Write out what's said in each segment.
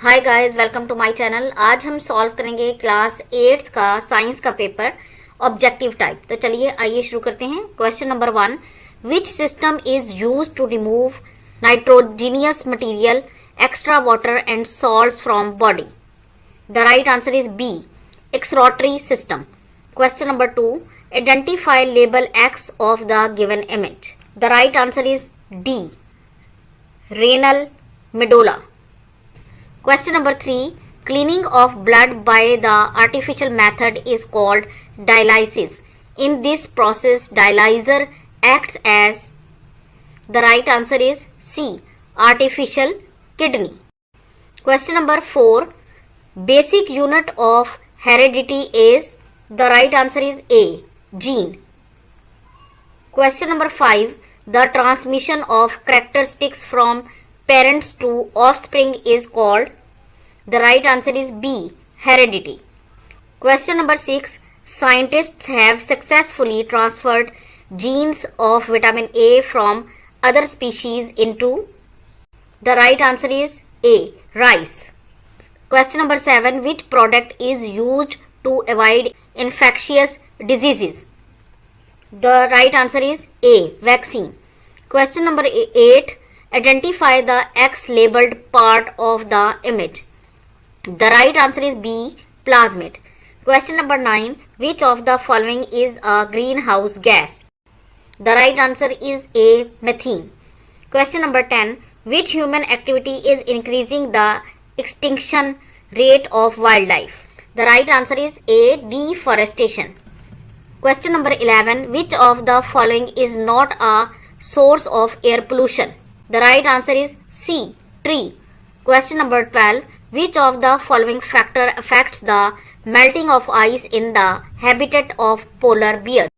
Hi guys, welcome to my channel. आज हम solve करेंगे क्लास 8th का साइंस का पेपर ऑब्जेक्टिव टाइप। तो चलिए आइए शुरू करते हैं। Question number 1, which system is used to remove nitrogenous material, extra water and salts from body? The right answer is B, excretory system. Question number 2, identify label X of the given image. The right answer is D, renal medulla. Question number 3, cleaning of blood by the artificial method is called dialysis. In this process, dialyzer acts as. The right answer is C, artificial kidney. Question number 4, basic unit of heredity is. The right answer is A, gene. Question number 5, the transmission of characteristics from parents to offspring is called. The right answer is B, heredity. Question number 6, scientists have successfully transferred genes of vitamin A from other species into. The right answer is A, rice. Question number 7, which product is used to avoid infectious diseases? The right answer is A, vaccine. Question number 8, identify the X labeled part of the image. The right answer is B, plasmid. Question number 9, which of the following is a greenhouse gas? The right answer is A, methane. Question number 10, which human activity is increasing the extinction rate of wildlife? The right answer is A, deforestation. Question number 11, which of the following is not a source of air pollution? The right answer is C, tree. Question number 12, which of the following factor affects the melting of ice in the habitat of polar bears?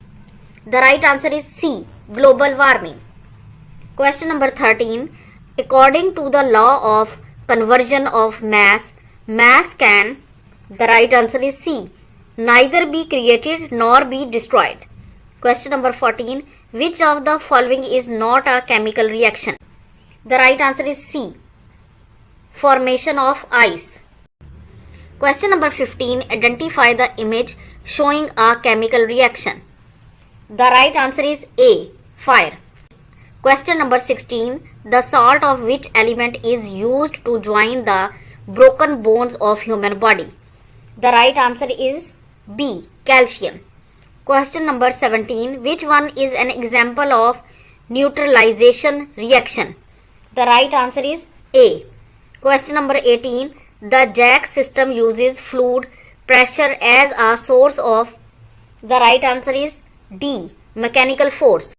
The right answer is C, global warming. Question number 13, according to the law of conversion of mass can. The right answer is C, neither be created nor be destroyed. Question number 14, which of the following is not a chemical reaction? The right answer is C, formation of ice. Question number 15, identify the image showing a chemical reaction. The right answer is A, fire. Question number 16, the salt of which element is used to join the broken bones of human body? The right answer is B, calcium. Question number 17, which one is an example of neutralization reaction? The right answer is A. Question number 18, the jack system uses fluid pressure as a source of. The right answer is D, mechanical force.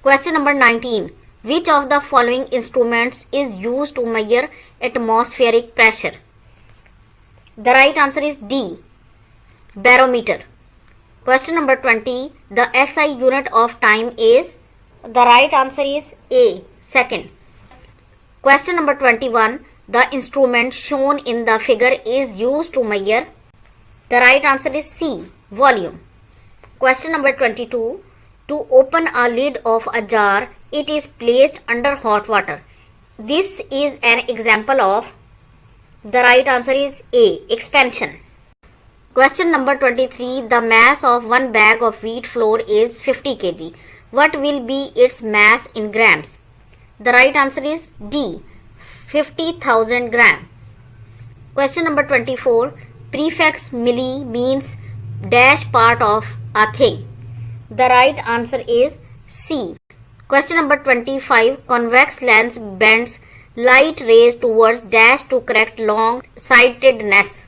Question number 19, which of the following instruments is used to measure atmospheric pressure? The right answer is D, barometer. Question number 20, the SI unit of time is. The right answer is A, second. Question number 21, the instrument shown in the figure is used to measure. The right answer is C, volume. Question number 22, to open a lid of a jar, it is placed under hot water. This is an example of. The right answer is A, expansion. Question number 23, the mass of one bag of wheat flour is 50 kg. What will be its mass in grams? The right answer is D, 50,000 gram. Question number 24, prefix milli means dash part of a thing. The right answer is C. Question number 25, convex lens bends light rays towards dash to correct long sightedness.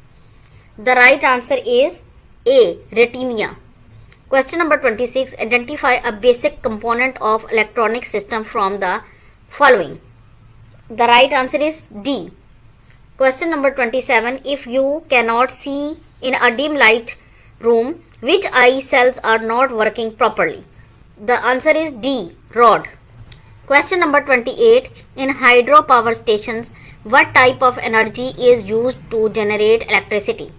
The right answer is A, retina. Question number 26, identify a basic component of electronic system from the following. The right answer is D. Question number 27, if you cannot see in a dim light room, which eye cells are not working properly? The answer is D, rod. Question number 28, in hydropower stations, what type of energy is used to generate electricity?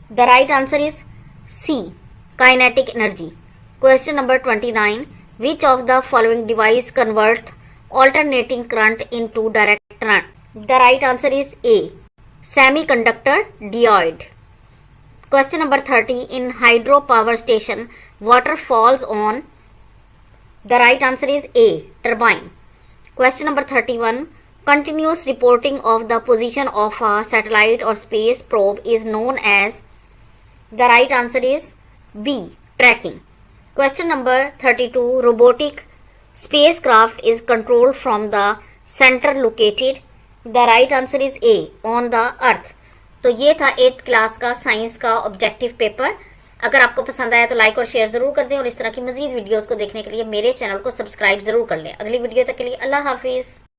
The right answer is C, kinetic energy. Question number 29, which of the following device converts alternating current into direct current? The right answer is A. Semiconductor diode. Question number 30. In hydropower station, water falls on. The right answer is A. Turbine. Question number 31. Continuous reporting of the position of a satellite or space probe is known as. The right answer is B. Tracking. Question number 32. Robotic spacecraft is controlled from the center located. The right answer is A. On the earth. तो ये था 8th class का science का objective paper. अगर आपको पसंद आया तो लाइक और शेयर जरूर कर दें और इस तरह की मजीद वीडियोस को देखने के लिए मेरे चैनल को सब्सक्राइब जरूर कर लें। अगली वीडियो तक के लिए अल्लाह हाफिज।